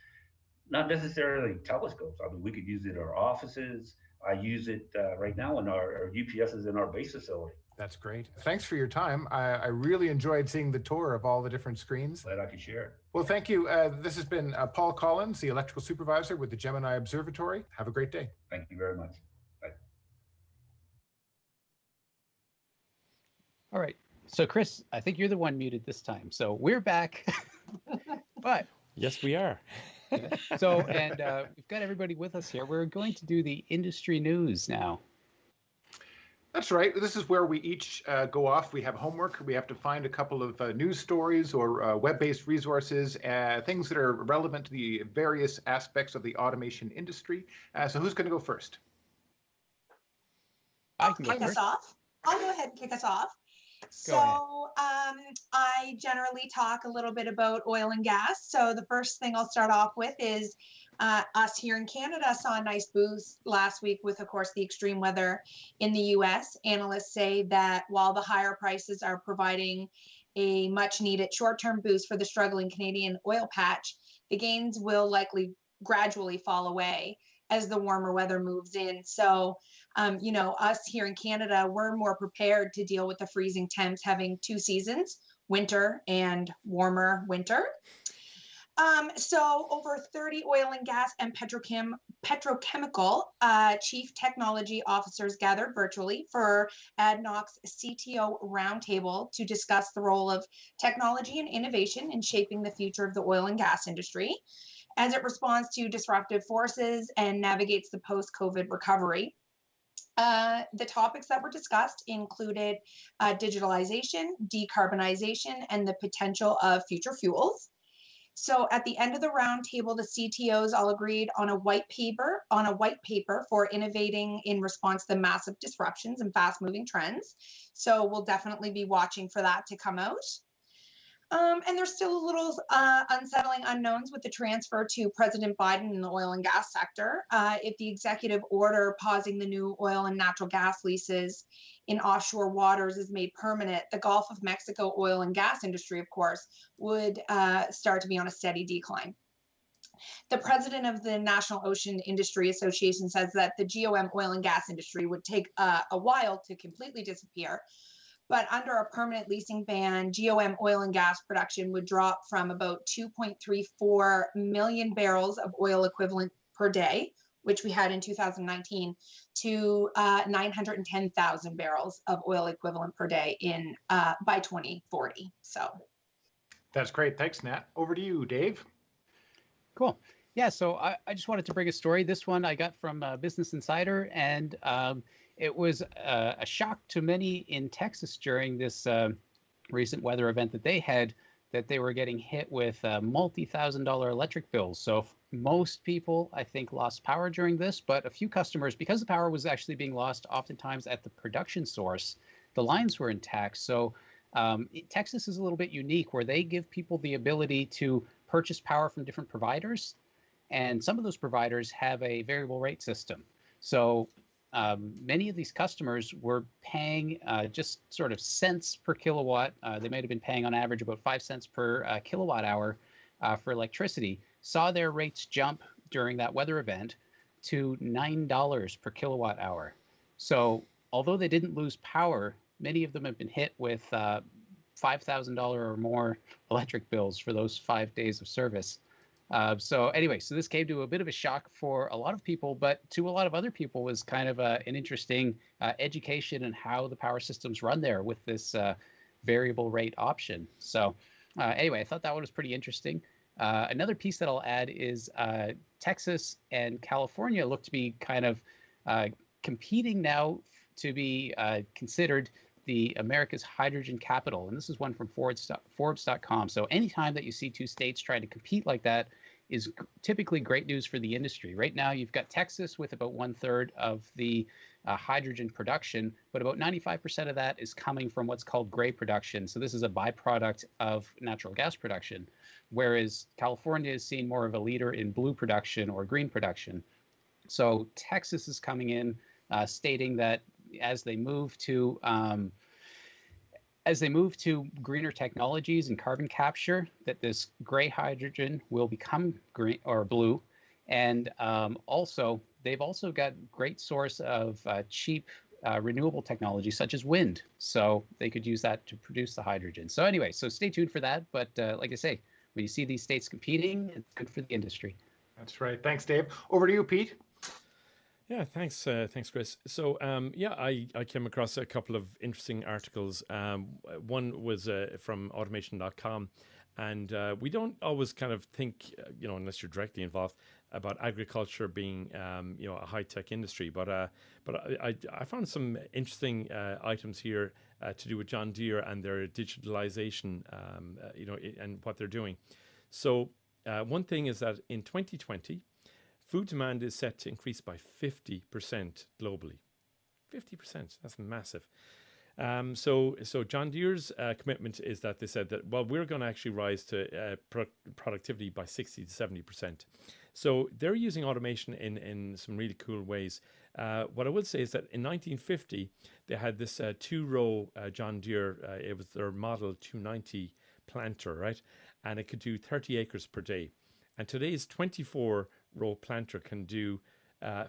Not necessarily telescopes. I mean, we could use it in our offices. I use it right now in our UPSs in our base facility. That's great. Thanks for your time. I really enjoyed seeing the tour of all the different screens. Glad I could share it. Well, thank you. This has been Paul Collins, the electrical supervisor with the Gemini Observatory. Have a great day. Thank you very much. Bye. All right. So, Chris, I think you're the one muted this time. So we're back. But yes, we are. So, and we've got everybody with us here. We're going to do the industry news now. That's right. This is where we each go off. We have homework. We have to find a couple of news stories or web-based resources, things that are relevant to the various aspects of the automation industry. So who's going to go first? I can go kick us first. off. I'll go ahead and kick us off. So I generally talk a little bit about oil and gas. So the first thing I'll start off with is us here in Canada saw a nice boost last week with, of course, the extreme weather in the US. Analysts say that while the higher prices are providing a much needed short-term boost for the struggling Canadian oil patch, the gains will likely gradually fall away as the warmer weather moves in. So, us here in Canada, we're more prepared to deal with the freezing temps, having two seasons, winter and warmer winter. So over 30 oil and gas and petrochemical chief technology officers gathered virtually for ADNOC's CTO roundtable to discuss the role of technology and innovation in shaping the future of the oil and gas industry as it responds to disruptive forces and navigates the post-COVID recovery. The topics that were discussed included digitalization, decarbonization, and the potential of future fuels. So at the end of the roundtable, the CTOs all agreed on a white paper for innovating in response to the massive disruptions and fast-moving trends. So we'll definitely be watching for that to come out. And there's still a little unsettling unknowns with the transfer to President Biden in the oil and gas sector. If the executive order pausing the new oil and natural gas leases in offshore waters is made permanent, the Gulf of Mexico oil and gas industry, of course, would start to be on a steady decline. The president of the National Ocean Industry Association says that the GOM oil and gas industry would take a while to completely disappear. But under a permanent leasing ban, GOM oil and gas production would drop from about 2.34 million barrels of oil equivalent per day, which we had in 2019, to 910,000 barrels of oil equivalent per day in by 2040. So that's great. Thanks, Nat. Over to you, Dave. Cool. Yeah, so I just wanted to bring a story. This one I got from Business Insider, and it was a shock to many in Texas during this recent weather event that they had, that they were getting hit with multi-$1,000 electric bills. So most people, I think, lost power during this, but a few customers, because the power was actually being lost oftentimes at the production source, the lines were intact. So Texas is a little bit unique, where they give people the ability to purchase power from different providers, and some of those providers have a variable rate system. So many of these customers were paying just sort of cents per kilowatt. They might have been paying on average about 5 cents per kilowatt hour for electricity, saw their rates jump during that weather event to $9 per kilowatt hour. So although they didn't lose power, many of them have been hit with $5,000 or more electric bills for those 5 days of service. So anyway, so this came to a bit of a shock for a lot of people, but to a lot of other people was kind of an interesting education in how the power systems run there with this variable rate option. So anyway, I thought that one was pretty interesting. Another piece that I'll add is Texas and California look to be kind of competing now to be considered the America's hydrogen capital. And this is one from Forbes.com. So anytime that you see two states trying to compete like that is typically great news for the industry. Right now, you've got Texas with about 1/3 of the hydrogen production, but about 95% of that is coming from what's called gray production. So this is a byproduct of natural gas production, whereas California is seen more of a leader in blue production or green production. So Texas is coming in stating that as they move to greener technologies and carbon capture, that this gray hydrogen will become green or blue. And also, they've also got great source of cheap renewable technology such as wind. So they could use that to produce the hydrogen. So anyway, so stay tuned for that. But like I say, when you see these states competing, it's good for the industry. That's right. Thanks, Dave. Over to you, Pete. Yeah, thanks, Chris. So, I came across a couple of interesting articles. One was from automation.com, and we don't always kind of think, unless you're directly involved, about agriculture being, a high-tech industry. But I found some interesting items here to do with John Deere and their digitalization, and what they're doing. So, one thing is that in 2020, food demand is set to increase by 50% globally. 50%, that's massive. So John Deere's commitment is that they said that, well, we're going to actually rise to productivity by 60 to 70%. So they're using automation in some really cool ways. What I would say is that in 1950, they had this 2-row John Deere, it was their Model 290 planter, right? And it could do 30 acres per day. And today's 24-row planter can do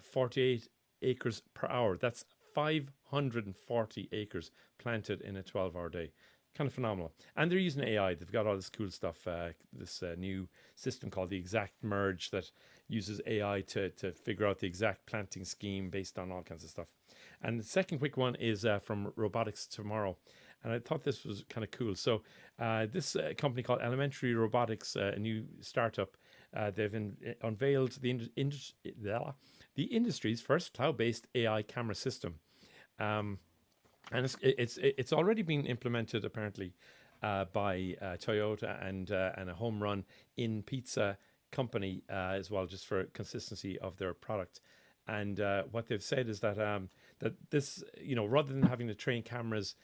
48 acres per hour. That's 540 acres planted in a 12-hour day. Kind of phenomenal. And they're using AI. They've got all this cool stuff, this new system called the Exact Merge that uses AI to figure out the exact planting scheme based on all kinds of stuff. And the second quick one is from Robotics Tomorrow. And I thought this was kind of cool. So this company called Elementary Robotics, a new startup, they've unveiled the industry's first cloud-based AI camera system. And it's already been implemented, apparently, by Toyota and a home run in pizza company as well, just for consistency of their product. And what they've said is that that this, rather than having to train cameras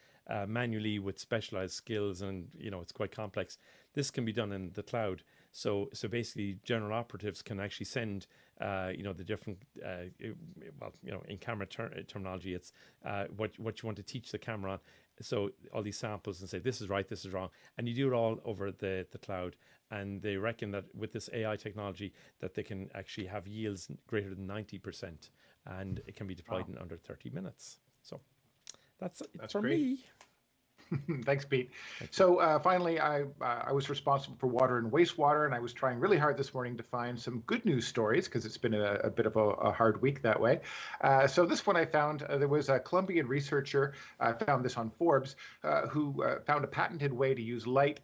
manually with specialized skills, and it's quite complex. This can be done in the cloud. So basically, general operatives can actually send the different in camera terminology, it's what you want to teach the camera on. So all these samples, and say this is right, this is wrong, and you do it all over the cloud. And they reckon that with this AI technology that they can actually have yields greater than 90%, and it can be deployed in under 30 minutes. So that's for great. me. Thanks, Pete. So finally, I was responsible for water and wastewater, and I was trying really hard this morning to find some good news stories because it's been a bit of a hard week that way. So this one I found, there was a Colombian researcher, found this on Forbes, who found a patented way to use light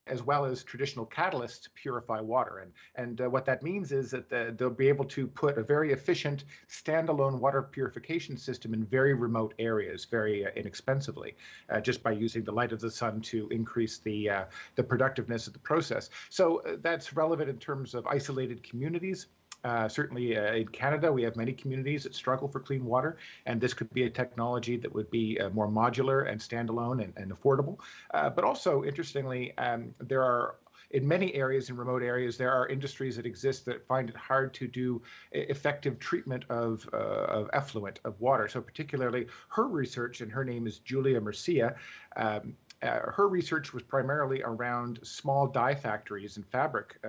as well as traditional catalysts to purify water. And what that means is that they'll be able to put a very efficient standalone water purification system in very remote areas very inexpensively, just by using the light of the sun to increase the productiveness of the process. So that's relevant in terms of isolated communities. Certainly in Canada, we have many communities that struggle for clean water, and this could be a technology that would be more modular and standalone and affordable. But also, interestingly, there are, in many areas, in remote areas, there are industries that exist that find it hard to do effective treatment of effluent, of water. So particularly her research, and her name is Julia Murcia, her research was primarily around small dye factories and fabric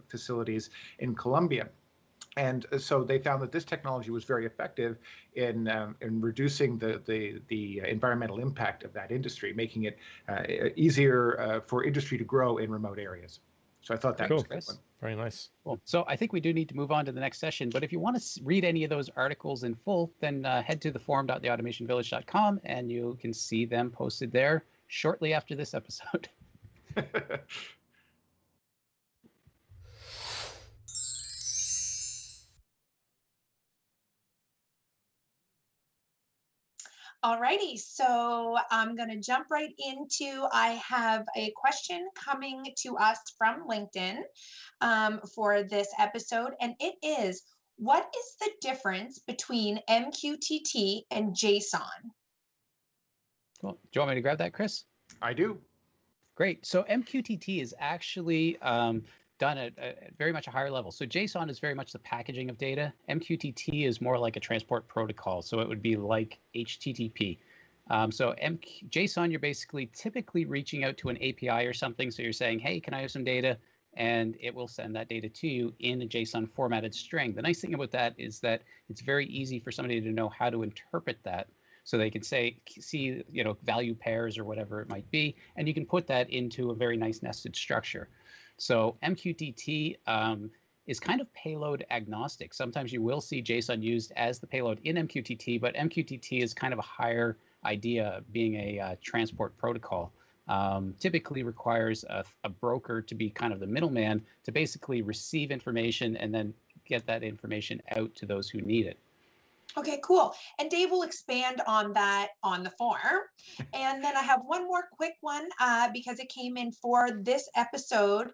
facilities in Colombia. And so they found that this technology was very effective in reducing the environmental impact of that industry, making it easier for industry to grow in remote areas. So I thought that was a good one. Very nice. Cool. So I think we do need to move on to the next session. But if you want to read any of those articles in full, then head to the forum.theautomationvillage.com, and you can see them posted there shortly after this episode. Alrighty, so I'm going to jump right into, I have a question coming to us from LinkedIn for this episode, and it is, what is the difference between MQTT and JSON? Cool. Do you want me to grab that, Chris? I do. Great. So MQTT is actually done at very much a higher level. So JSON is very much the packaging of data. MQTT is more like a transport protocol. So it would be like HTTP. JSON, you're basically typically reaching out to an API or something. So you're saying, hey, can I have some data? And it will send that data to you in a JSON formatted string. The nice thing about that is that it's very easy for somebody to know how to interpret that. So they can see, value pairs or whatever it might be, and you can put that into a very nice nested structure. So MQTT is kind of payload agnostic. Sometimes you will see JSON used as the payload in MQTT, but MQTT is kind of a higher idea, being a transport protocol. Typically requires a broker to be kind of the middleman to basically receive information and then get that information out to those who need it. Okay, cool. And Dave will expand on that on the forum. And then I have one more quick one because it came in for this episode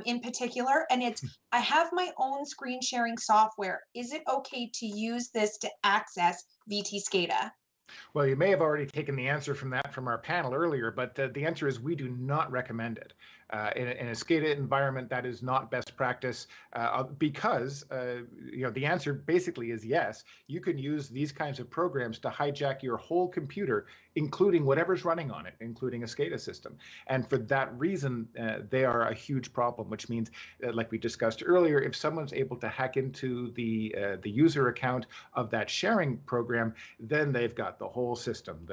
in particular. And it's, I have my own screen sharing software. Is it okay to use this to access VTScada? Well, you may have already taken the answer from our panel earlier, but the answer is we do not recommend it. In a SCADA environment, that is not best practice because the answer basically is yes. You can use these kinds of programs to hijack your whole computer, including whatever's running on it, including a SCADA system. And for that reason, they are a huge problem, which means, like we discussed earlier, if someone's able to hack into the user account of that sharing program, then they've got the whole system.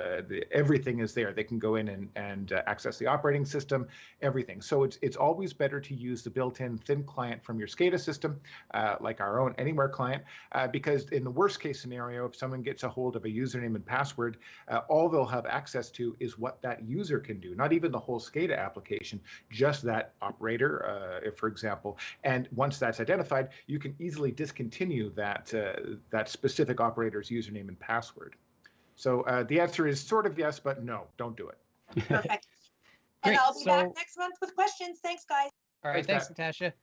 Everything is there. They can go in and access the operating system, everything. So it's always better to use the built-in thin client from your SCADA system, like our own Anywhere client, because in the worst case scenario, if someone gets a hold of a username and password, all they'll have access to is what that user can do, not even the whole SCADA application, just that operator, for example. And once that's identified, you can easily discontinue that specific operator's username and password. So the answer is sort of yes, but no, don't do it. Perfect. And I'll be back next month with questions. Thanks, guys. All right, thanks, Natasha.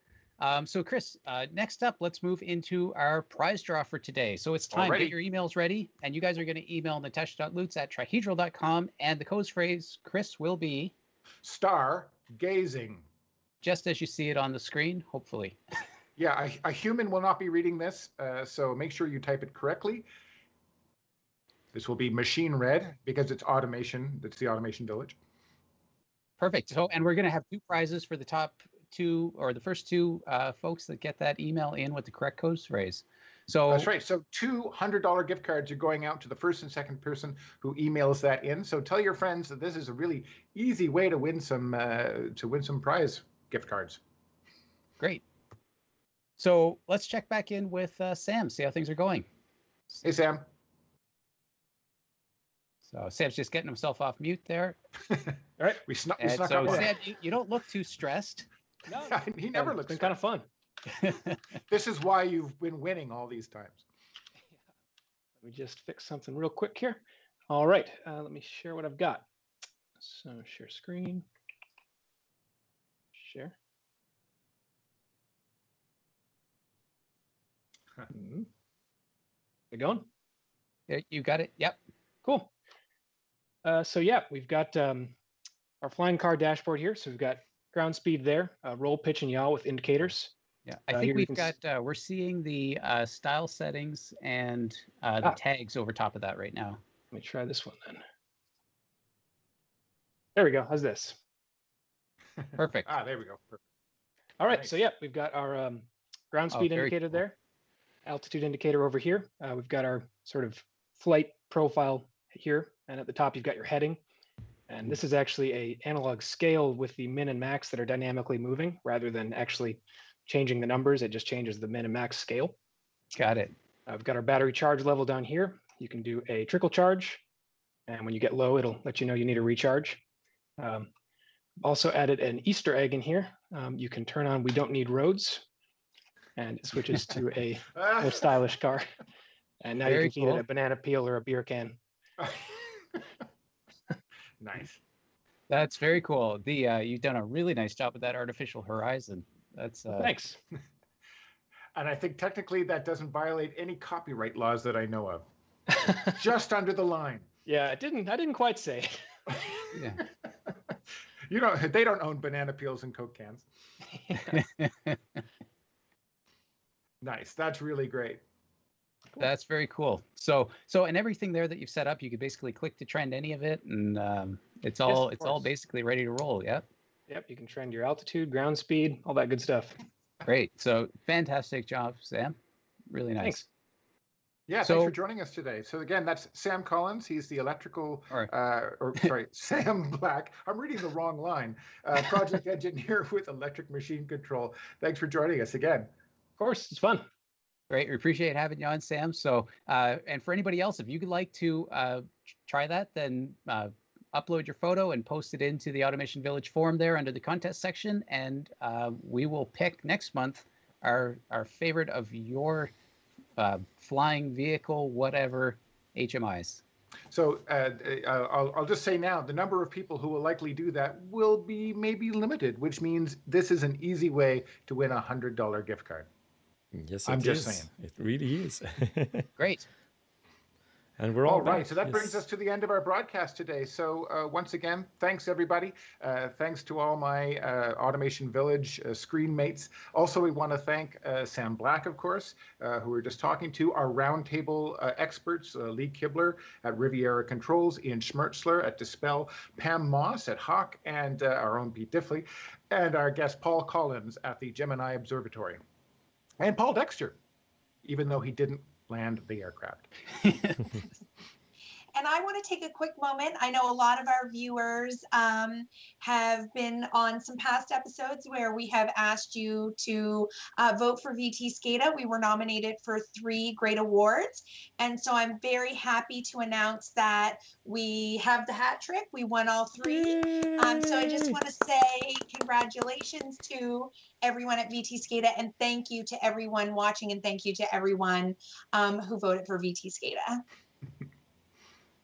So Chris, next up, let's move into our prize draw for today. So it's time. Alrighty. Get your emails ready, and you guys are going to email natasha.lutz@trihedral.com, and the codes phrase, Chris, will be stargazing. just as you see it on the screen, hopefully. Yeah, a human will not be reading this, so make sure you type it correctly. This will be machine read because it's automation. It's the Automation Village. Perfect. So, and we're going to have 2 prizes for the top 2 or the first 2 folks that get that email in with the correct codes phrase. So that's right. So $200 gift cards are going out to the first and second person who emails that in. So tell your friends that this is a really easy way to win some prize gift cards. Great. So let's check back in with Sam, see how things are going. Hey, Sam. So Sam's just getting himself off mute there. All right, we snuck so up. Sam, you don't look too stressed. No, he never looks. It's been kind of fun. This is why you've been winning all these times. Let me just fix something real quick here. All right, let me share what I've got. So share screen. Share. You going? Yeah, you got it. Yep. Cool. So yeah, we've got our flying car dashboard here. So we've got ground speed there, roll, pitch, and yaw with indicators. Yeah, I think we've got, we're seeing the style settings and the tags over top of that right now. Let me try this one then. There we go. How's this? Perfect. There we go. Perfect. All right. Nice. So yeah, we've got our ground speed indicator cool. there, altitude indicator over here. We've got our sort of flight profile here, and at the top you've got your heading. And this is actually a analog scale with the min and max that are dynamically moving rather than actually changing the numbers. It just changes the min and max scale. Got it. I've got our battery charge level down here. You can do a trickle charge, and when you get low, it'll let you know you need a recharge. Also added an Easter egg in here. You can turn on "We don't need roads," and it switches to a more stylish car. And now you can feed it a banana peel or a beer can. Nice. That's very cool. You've done a really nice job with that artificial horizon. That's thanks. And I think technically that doesn't violate any copyright laws that I know of. Just under the line. Yeah, I didn't quite say. Yeah. You know, they don't own banana peels and Coke cans. Nice. That's really great. Cool. That's very cool. So and everything there that you've set up, you could basically click to trend any of it, and it's all basically ready to roll. Yep. Yep. You can trend your altitude, ground speed, all that good stuff. Great. So fantastic job, Sam. Really nice. Thanks. Yeah, thanks for joining us today. So again, that's Sam Collins. He's the electrical, Sam Black. I'm reading the wrong line. Project engineer with Electric Machine Control. Thanks for joining us again. Of course, it's fun. Great. We appreciate having you on, Sam. So, and for anybody else, if you would like to try that, then upload your photo and post it into the Automation Village forum there under the contest section. And we will pick next month our favorite of your flying vehicle, whatever, HMIs. So I'll just say now, the number of people who will likely do that will be maybe limited, which means this is an easy way to win a $100 gift card. Yes, I'm just saying. It really is. Great. And we're all right. So that brings us to the end of our broadcast today. So once again, thanks everybody. Thanks to all my Automation Village screen mates. Also, we want to thank Sam Black, of course, who we were just talking to, our roundtable experts, Lee Kibler at Riviera Controls, Ian Schmertzler at Dispel, Pam Moss at Hawk, and our own Pete Diffley, and our guest Paul Collins at the Gemini Observatory. And Paul Dexter, even though he didn't land the aircraft. And I want to take a quick moment. I know a lot of our viewers have been on some past episodes where we have asked you to vote for VTScada. We were nominated for 3 great awards. And so I'm very happy to announce that we have the hat trick. We won all 3. So I just want to say congratulations to everyone at VTScada, and thank you to everyone watching, and thank you to everyone who voted for VTScada.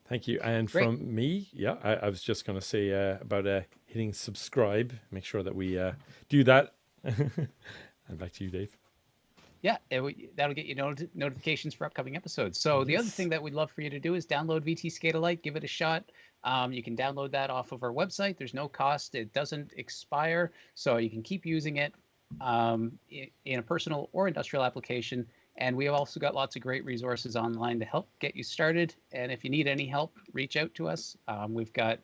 Thank you. And from me, I was just going to say about hitting subscribe. Make sure that we do that. And back to you, Dave. Yeah, that'll get you notifications for upcoming episodes. So the other thing that we'd love for you to do is download VTScada Lite, give it a shot. You can download that off of our website. There's no cost. It doesn't expire, so you can keep using it in a personal or industrial application. And we have also got lots of great resources online to help get you started. And if you need any help, reach out to us.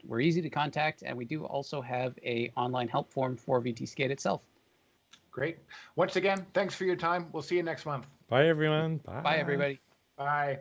We're easy to contact, and we do also have a online help form for VTScada itself. Great. Once again, thanks for your time. We'll see you next month. Bye, everyone. Bye. Bye, everybody. Bye.